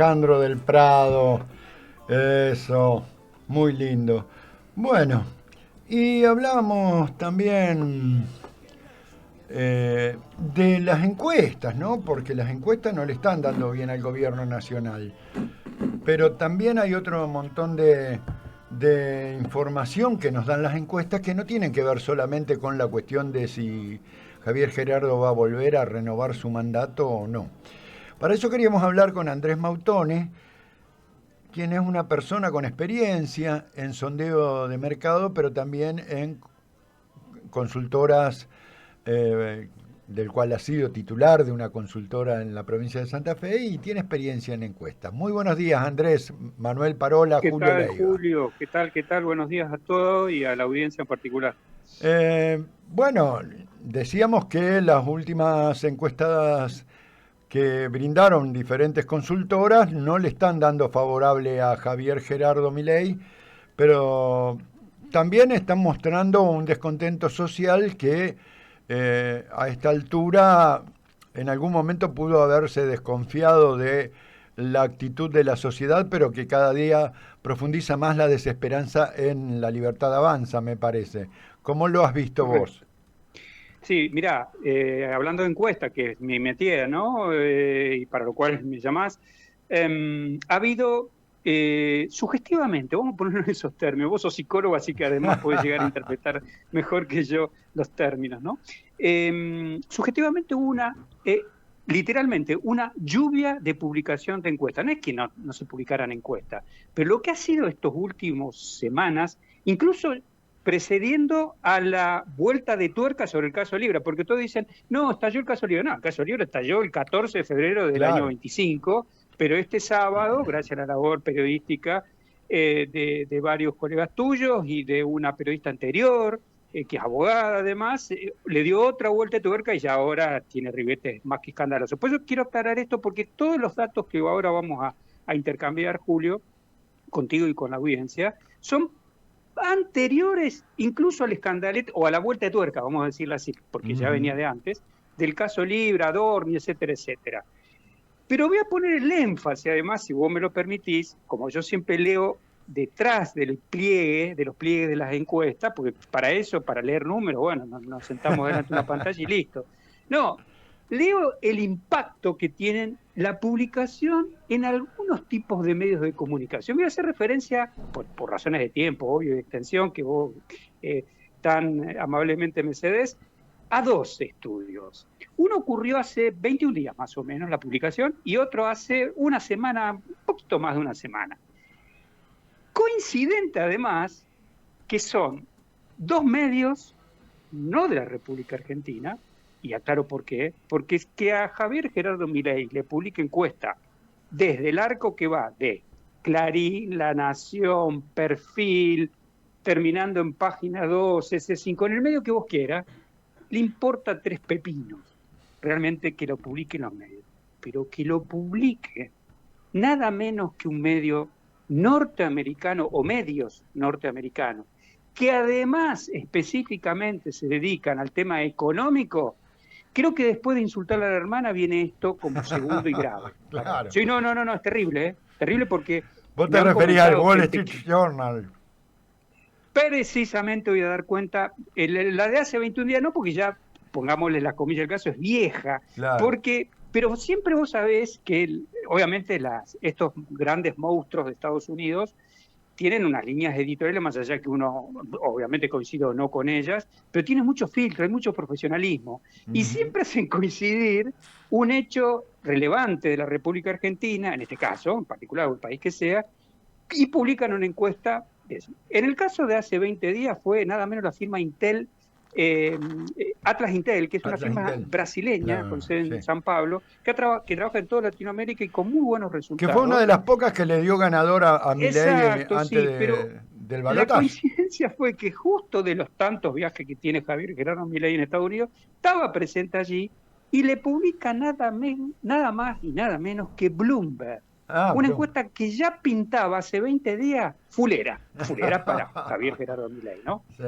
Candro del Prado, eso, muy lindo. Bueno, y hablábamos también de las encuestas, ¿no? Porque las encuestas no le están dando bien al gobierno nacional. Pero también hay otro montón de información que nos dan las encuestas que no tienen que ver solamente con la cuestión de si Javier Gerardo va a volver a renovar su mandato o no. Para eso queríamos hablar con Andrés Mautone, quien es una persona con experiencia en sondeo de mercado, pero también en consultoras, del cual ha sido titular de una consultora en la provincia de Santa Fe y tiene experiencia en encuestas. Muy buenos días, Andrés. Manuel Parola, ¿Qué Julio tal, Leiva. Julio? ¿Qué tal? ¿Qué tal? Buenos días a todos y a la audiencia en particular. Bueno, decíamos que las últimas encuestadas que brindaron diferentes consultoras no le están dando favorable a Javier Gerardo Milei, pero también están mostrando un descontento social que a esta altura en algún momento pudo haberse desconfiado de la actitud de la sociedad, pero que cada día profundiza más la desesperanza en la libertad avanza, me parece. ¿Cómo lo has visto vos? Correcto. Sí, mira, hablando de encuesta, que es mi métier, ¿no? Y para lo cual me llamás, ha habido sugestivamente, vamos a ponerlo en esos términos, vos sos psicólogo, así que además podés llegar a interpretar mejor que yo los términos, ¿no? Sugestivamente hubo literalmente, una lluvia de publicación de encuestas. No es que no se publicaran encuestas, pero lo que ha sido estos últimos semanas, incluso precediendo a la vuelta de tuerca sobre el caso Libra, porque todos dicen, no, estalló el caso Libra. No, el caso Libra estalló el 14 de febrero del año Claro. 25, pero este sábado, gracias a la labor periodística de varios colegas tuyos y de una periodista anterior, que es abogada además, le dio otra vuelta de tuerca y ya ahora tiene ribetes más que escandalosos. Por eso quiero aclarar esto, porque todos los datos que ahora vamos a intercambiar, Julio, contigo y con la audiencia, son anteriores incluso al escandalete o a la vuelta de tuerca, vamos a decirlo así, porque ya Ujú. venía de antes, del caso Libra, Dorni, etcétera, etcétera. Pero voy a poner el énfasis, además, si vos me lo permitís, como yo siempre leo detrás del pliegue, de los pliegues de las encuestas, porque para eso, para leer números, bueno, nos sentamos delante de una pantalla y listo. No, leo el impacto que tienen la publicación en algunos tipos de medios de comunicación. Voy a hacer referencia, por razones de tiempo, obvio, y de extensión, que vos eh, tan amablemente me cedes, a dos estudios. Uno ocurrió hace 21 días más o menos, la publicación, y otro hace una semana, un poquito más de una semana. Coincidente además que son dos medios, no de la República Argentina, y aclaro por qué, porque es que a Javier Gerardo Milei le publica encuesta desde el arco que va de Clarín, La Nación, Perfil, terminando en página 2, S5, en el medio que vos quieras, le importa tres pepinos realmente que lo publique en los medios, pero que lo publique nada menos que un medio norteamericano o medios norteamericanos, que además específicamente se dedican al tema económico. Creo que después de insultar a la hermana viene esto como segundo y grave. Claro. Sí, no, es terrible, ¿eh? Terrible porque Vos me te han referías al comentado Wall gente Street que Journal. precisamente voy a dar cuenta, la de hace 21 días no, porque ya, pongámosle la comilla del caso, es vieja, Claro. pero siempre vos sabés que obviamente estos grandes monstruos de Estados Unidos tienen unas líneas editoriales, más allá que uno obviamente coincide o no con ellas, pero tienen mucho filtro, hay mucho profesionalismo, y Ujú. siempre hacen coincidir un hecho relevante de la República Argentina, en este caso, en particular, o el país que sea, y publican una encuesta de eso. En el caso de hace 20 días fue nada menos la firma Intel, eh, Atlas Intel, que es una Atlas firma Intel. brasileña con Claro, sede en sí. San Pablo, que trabaja en toda Latinoamérica y con muy buenos Que fue una resultados. de las pocas que le dio ganador a Milei Exacto, antes sí, pero del la balotaje. coincidencia fue que justo de los tantos viajes que tiene Javier Gerardo Milei en Estados Unidos, estaba presente allí y le publica nada más y nada menos que Bloomberg. Ah, Una Blum. encuesta que ya pintaba hace 20 días fulera para Javier Gerardo Milei, ¿no? Sí.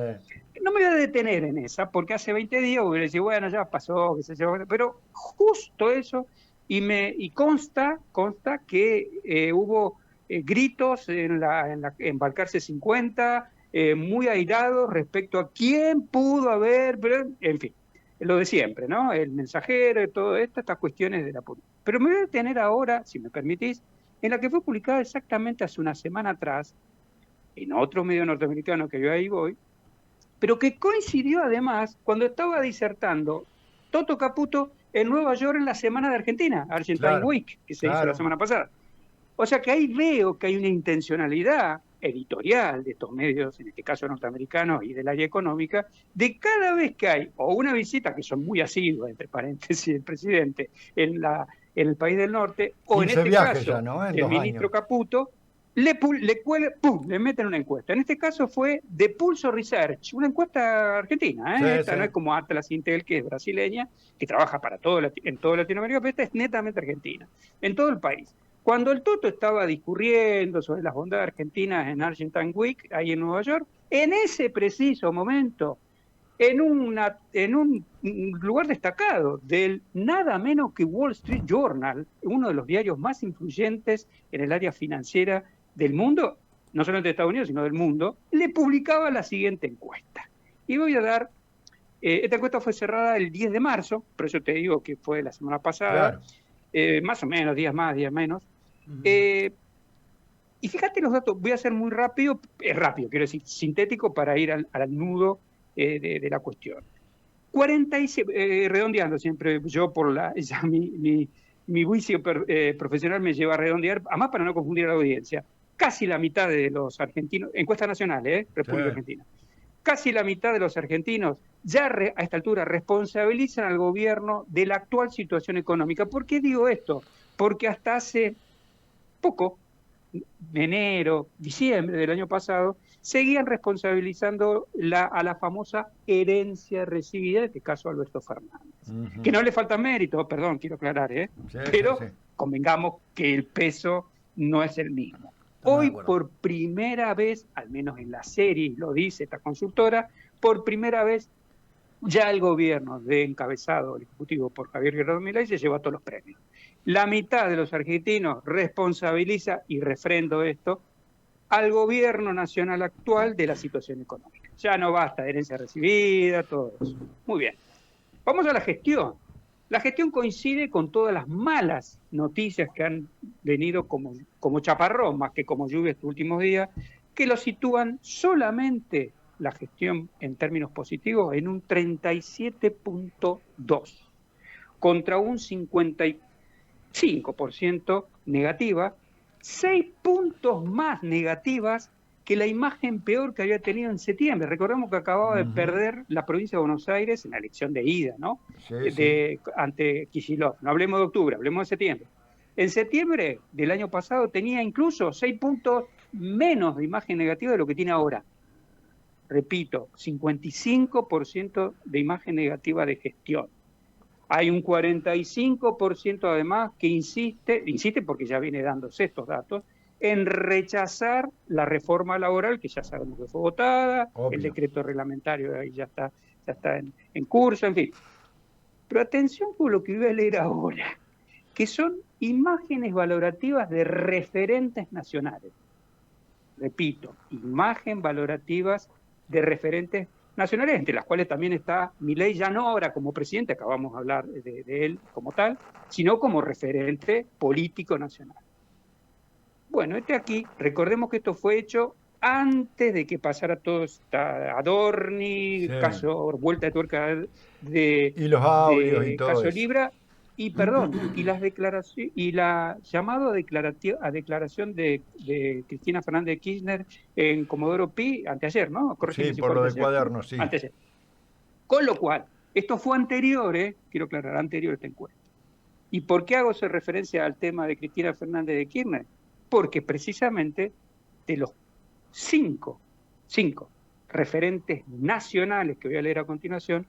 No me voy a detener en esa, porque hace 20 días hubiera dicho, bueno, ya pasó, qué sé yo, pero justo eso y consta que hubo gritos en Balcarce 50, muy airados respecto a quién pudo haber, en fin, lo de siempre, ¿no? El mensajero, todo esto, estas cuestiones de la política. Pero me voy a detener ahora, si me permitís, en la que fue publicada exactamente hace una semana atrás, en otro medio norteamericano que yo ahí voy, pero que coincidió además cuando estaba disertando Toto Caputo en Nueva York en la Semana de Argentina, Argentine Claro, Week, que se hizo la claro. semana pasada. O sea que ahí veo que hay una intencionalidad editorial de estos medios, en este caso norteamericanos y del área económica, de cada vez que hay o una visita, que son muy asiduas, entre paréntesis, del presidente en el país del norte, o en 15 este viajes ya, caso ¿no? En del 2 años. ministro Caputo, le meten una encuesta. En este caso fue de Pulso Research, una encuesta argentina, Sí, ¿eh? Esta sí. no es como Atlas Intel, que es brasileña, que trabaja para en toda Latinoamérica, pero esta es netamente argentina, en todo el país. Cuando el Toto estaba discurriendo sobre las bondades argentinas en Argentine Week, ahí en Nueva York, en ese preciso momento, en un lugar destacado del nada menos que Wall Street Journal, uno de los diarios más influyentes en el área financiera del mundo, no solamente de Estados Unidos, sino del mundo, le publicaba la siguiente encuesta. Y voy a dar, esta encuesta fue cerrada el 10 de marzo, por eso te digo que fue la semana pasada, Claro. más o menos, días más, días menos. Ujú. Y fíjate los datos, voy a ser muy rápido, quiero decir, sintético para ir al nudo de la cuestión. 46, redondeando siempre, yo por ya mi juicio profesional me lleva a redondear, además para no confundir a la audiencia, casi la mitad de los argentinos, encuesta nacional, Sí. República Argentina, casi la mitad de los argentinos ya a esta altura responsabilizan al gobierno de la actual situación económica. ¿Por qué digo esto? Porque hasta hace poco, enero, diciembre del año pasado, seguían responsabilizando a la famosa herencia recibida, en este caso Alberto Fernández. Que no le falta mérito, perdón, quiero aclarar, Sí, pero sí, sí. convengamos que el peso no es el mismo. Estamos de Hoy, acuerdo. por primera vez, al menos en la serie, lo dice esta consultora, por primera vez ya el gobierno de encabezado, el ejecutivo por Javier Gerardo Milei, se llevó todos los premios. La mitad de los argentinos responsabiliza, y refrendo esto, al gobierno nacional actual de la situación económica. Ya no basta de herencia recibida, todo eso. Muy bien. Vamos a la gestión. La gestión coincide con todas las malas noticias que han venido como chaparrón, más que como lluvia estos últimos días, que lo sitúan solamente la gestión en términos positivos en un 37.2 contra un 55% negativa, 6 puntos más negativas que la imagen peor que había tenido en septiembre. Recordemos que acababa de perder la provincia de Buenos Aires en la elección de ida, ¿no? Sí, sí. Ante Kicillof. No hablemos de octubre, hablemos de septiembre. En septiembre del año pasado tenía incluso 6 puntos menos de imagen negativa de lo que tiene ahora. Repito, 55% de imagen negativa de gestión. Hay un 45% además que insiste porque ya viene dándose estos datos, en rechazar la reforma laboral, que ya sabemos que fue votada, Obvio. el decreto reglamentario ahí ya está en curso, en fin. Pero atención con lo que voy a leer ahora, que son imágenes valorativas de referentes nacionales. Repito, imagen valorativas de referentes nacionales, entre las cuales también está Milei, ya no ahora como presidente, acabamos de hablar de él como tal, sino como referente político nacional. Bueno, aquí, recordemos que esto fue hecho antes de que pasara todo Adorni, Sí. caso vuelta de tuerca Y los audios y todo caso eso. Libra, y perdón, y las declaraciones, y la llamado a declaración de Cristina Fernández de Kirchner en Comodoro Pi anteayer, ¿no? Corregime Sí, si por fue lo de anteayer. Cuaderno, sí. Anteayer. Con lo cual, esto fue anterior, quiero aclarar, anterior a esta encuesta. ¿Y por qué hago esa referencia al tema de Cristina Fernández de Kirchner? Porque precisamente de los cinco referentes nacionales que voy a leer a continuación,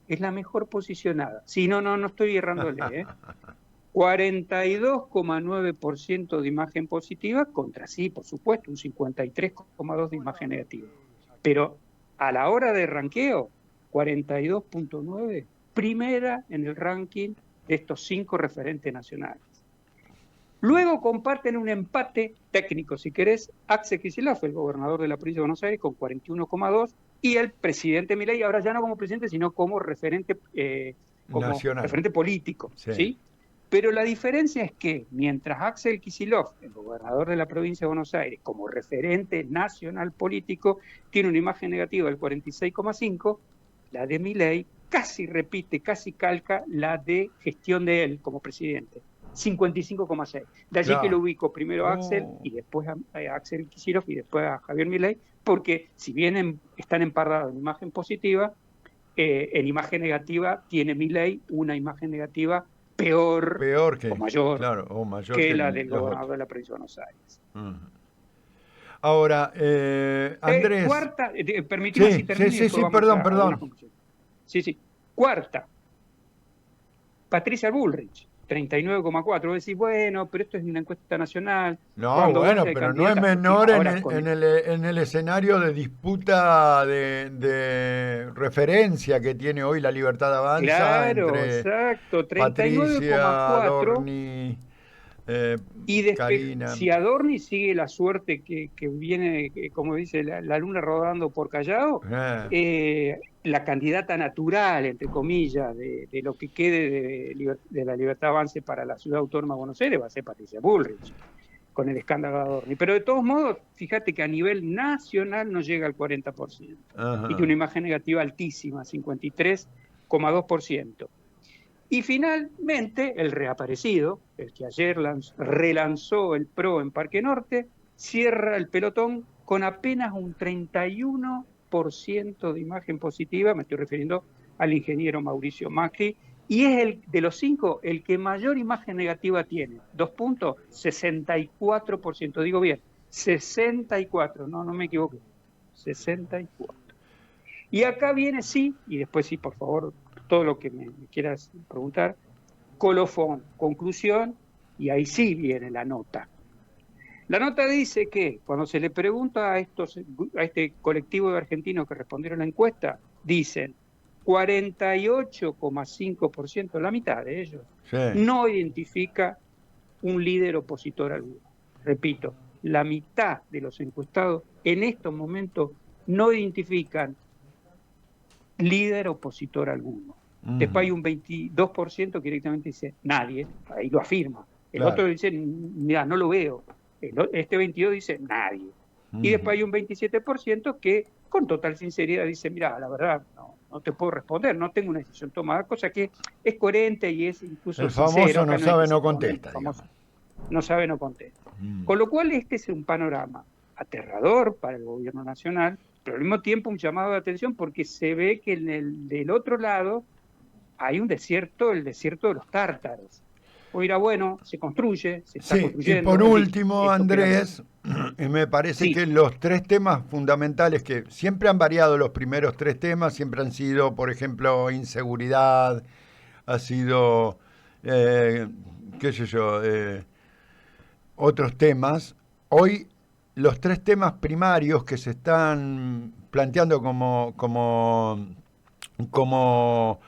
es la mejor posicionada. Si no estoy errándole. 42,9% de imagen positiva contra sí, por supuesto, un 53,2% de imagen negativa. Pero a la hora de ranqueo, 42,9%, primera en el ranking de estos 5 referentes nacionales. Luego comparten un empate técnico, si querés, Axel Kicillof, el gobernador de la provincia de Buenos Aires, con 41,2, y el presidente Milei, ahora ya no como presidente, sino como referente Nacional. político, Sí. ¿sí? Pero la diferencia es que mientras Axel Kicillof, el gobernador de la provincia de Buenos Aires, como referente nacional político, tiene una imagen negativa del 46,5, la de Milei casi repite, casi calca la de gestión de él como presidente, 55,6. De allí que lo ubico primero a Axel y después a Axel Kicillof y después a Javier Milei, porque si bien están emparrados en imagen positiva, en imagen negativa tiene Milei una imagen negativa peor que, o mayor, claro, o mayor que la del gobernador otros. de la provincia de Buenos Aires. Ahora, Andrés... Cuarta, permitime si termino y después vamos a algunas conclusiones. Sí. Cuarta, Patricia Bullrich, 39,4. Vos decís, bueno, pero esto es una encuesta nacional. No, bueno, pero no es menor en el escenario de disputa de referencia que tiene hoy la Libertad Avanza. Claro, entre exacto, 39,4. Adorni, y después, Carina. si Adorni sigue la suerte que viene, como dice la luna rodando por Callao, la candidata natural, entre comillas, de lo que quede de la Libertad Avance para la Ciudad Autónoma de Buenos Aires va a ser Patricia Bullrich, con el escándalo de Adorni. Pero de todos modos, fíjate que a nivel nacional no llega al 40%. Ajá. Y tiene una imagen negativa altísima, 53,2%. Y finalmente, el reaparecido, el que ayer relanzó el PRO en Parque Norte, cierra el pelotón con apenas un 31% de imagen positiva, me estoy refiriendo al ingeniero Mauricio Macri, y es de los 5 el que mayor imagen negativa tiene. 2 puntos, 64%, digo bien, 64, no me equivoqué, 64. Y acá viene sí, y después sí, por favor, todo lo que me quieras preguntar, colofón, conclusión, y ahí sí viene la nota. La nota dice que cuando se le pregunta a este colectivo de argentinos que respondieron a la encuesta, dicen 48,5%, la mitad de ellos, sí, no identifica un líder opositor alguno. Repito, la mitad de los encuestados en estos momentos no identifican líder opositor alguno. Después hay un 22% que directamente dice nadie, ahí lo afirma. El otro dice, mira, no lo veo. Este 22% dice nadie. Y después hay un 27% que con total sinceridad dice, mira, la verdad, no te puedo responder, no tengo una decisión tomada, cosa que es coherente y es incluso el famoso sincero. no sabe, no contesta. No sabe, no contesta. Con lo cual este es un panorama aterrador para el gobierno nacional, pero al mismo tiempo un llamado de atención porque se ve que del otro lado hay un desierto, el desierto de los tártaros. O dirá, bueno, se construye, se está construyendo. Y por último, Andrés, me parece que los 3 temas fundamentales que siempre han variado, los primeros 3 temas, siempre han sido, por ejemplo, inseguridad, ha sido, qué sé yo, otros temas. Hoy los 3 temas primarios que se están planteando como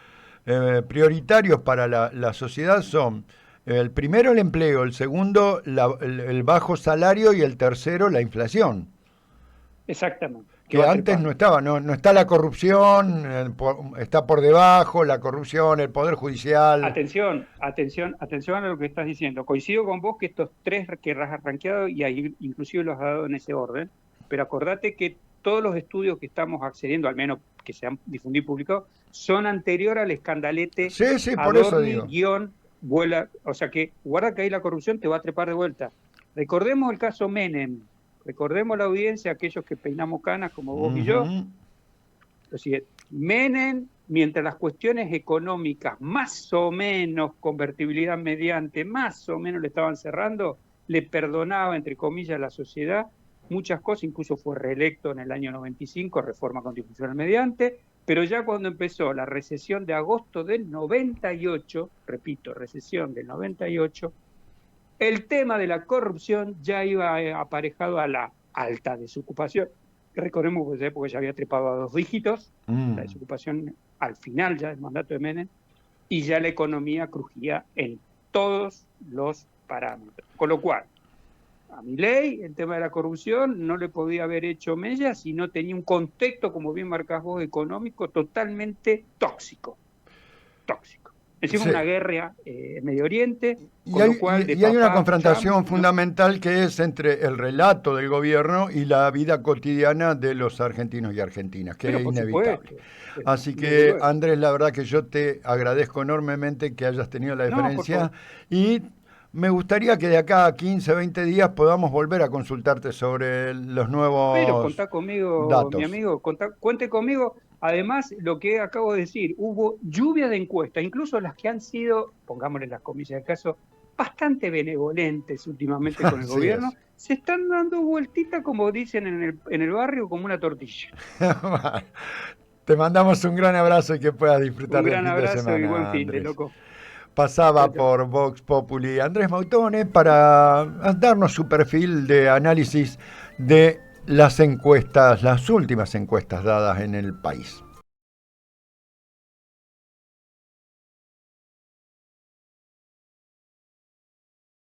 prioritarios para la sociedad son el primero el empleo, el segundo el bajo salario y el tercero la inflación. Exactamente. Que antes no estaba, no está la corrupción, está por debajo, la corrupción, el Poder Judicial. Atención a lo que estás diciendo. Coincido con vos que estos 3 que has arranqueado, y ahí inclusive los has dado en ese orden, pero acordate que todos los estudios que estamos accediendo, al menos que se han difundido y publicado, son anterior al escandalete por eso digo. Vuela, o sea que guarda que ahí la corrupción te va a trepar de vuelta. Recordemos el caso Menem, recordemos la audiencia, aquellos que peinamos canas como vos y yo. Así que Menem, mientras las cuestiones económicas más o menos, convertibilidad mediante, más o menos le estaban cerrando, le perdonaba, entre comillas, a la sociedad muchas cosas, incluso fue reelecto en el año 95, reforma constitucional mediante, pero ya cuando empezó la recesión de agosto del 98, repito, recesión del 98, el tema de la corrupción ya iba aparejado a la alta desocupación. Recordemos que esa época ya había trepado a 2 dígitos, la desocupación al final ya del mandato de Menem, y ya la economía crujía en todos los parámetros. Con lo cual, a Milei, el tema de la corrupción no le podía haber hecho mella si no tenía un contexto, como bien marcás vos, económico totalmente tóxico. Tóxico. Encima Sí. una guerra en Medio Oriente, Y con lo cual y hay una papá, confrontación Trump, fundamental que es entre el relato del gobierno y la vida cotidiana de los argentinos y argentinas, que pero es por inevitable. supuesto, Así desde que, luego. Andrés, la verdad que yo te agradezco enormemente que hayas tenido la No, por favor. deferencia y me gustaría que de acá a 15, 20 días podamos volver a consultarte sobre los Pero nuevos contá conmigo, mi datos. amigo, cuente conmigo. Además, lo que acabo de decir, hubo lluvia de encuestas, incluso las que han sido, pongámosle las comillas del caso, bastante benevolentes últimamente con el Así gobierno, es. se están dando vueltita, como dicen en el barrio, como una tortilla. Te mandamos un gran abrazo y que puedas Un disfrutar del gran fin de abrazo y buen semana, fin de Andrés. loco. Chao, Pasaba chao. por Vox Populi Andrés Mautone para darnos su perfil de análisis de las encuestas, las últimas encuestas dadas en el país.